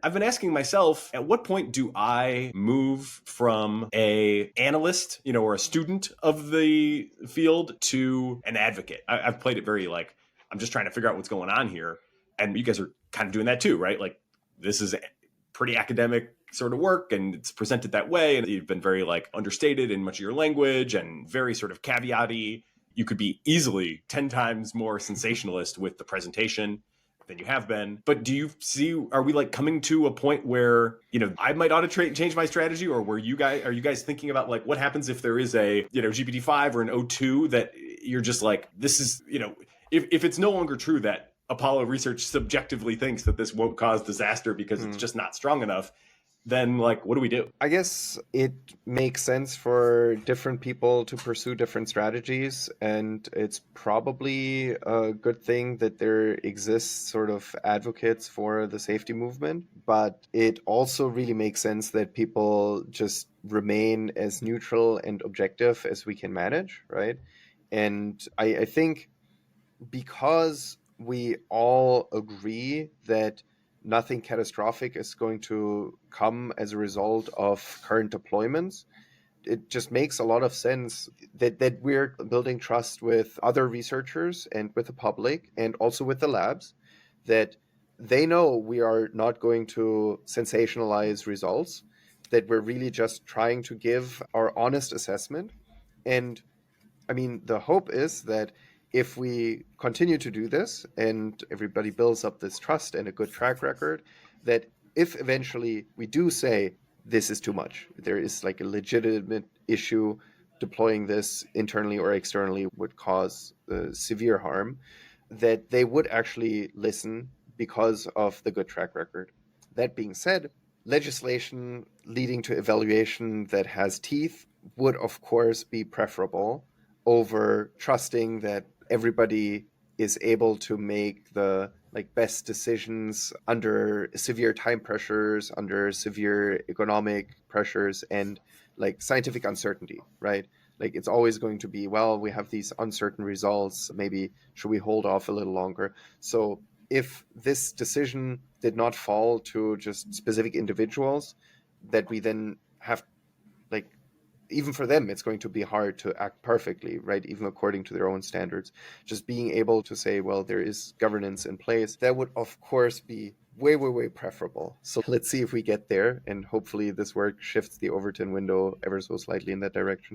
I've been asking myself, at what point do I move from a analyst, or a student of the field to an advocate? I've played it very like, I'm just trying to figure out what's going on here. And you guys are kind of doing that too, right? Like, this is pretty academic sort of work and it's presented that way. And you've been very like understated in much of your language and very sort of caveat-y. You could be easily 10 times more sensationalist with the presentation than you have been. But do you see, are we like coming to a point where, I might ought to change my strategy, or are you guys thinking about like what happens if there is a, GPT-5 or an O2 that you're just like, this is, if it's no longer true that Apollo research subjectively thinks that this won't cause disaster because it's just not strong enough, then like, what do we do? I guess it makes sense for different people to pursue different strategies, and it's probably a good thing that there exists sort of advocates for the safety movement, but it also really makes sense that people just remain as neutral and objective as we can manage, right? And I think because we all agree that nothing catastrophic is going to come as a result of current deployments, it just makes a lot of sense that we're building trust with other researchers and with the public and also with the labs, that they know we are not going to sensationalize results, that we're really just trying to give our honest assessment. And I mean, the hope is that if we continue to do this and everybody builds up this trust and a good track record, that if eventually we do say this is too much, there is like a legitimate issue, deploying this internally or externally would cause severe harm, that they would actually listen because of the good track record. That being said, legislation leading to evaluation that has teeth would, of course, be preferable over trusting that everybody is able to make the best decisions under severe time pressures, under severe economic pressures, and scientific uncertainty, right? Like, it's always going to be, well, we have these uncertain results, maybe should we hold off a little longer? So if this decision did not fall to just specific individuals, that we then have, even for them, it's going to be hard to act perfectly, right? Even according to their own standards. Just being able to say, well, there is governance in place, that would, of course, be way, way, way preferable. So let's see if we get there. And hopefully this work shifts the Overton window ever so slightly in that direction.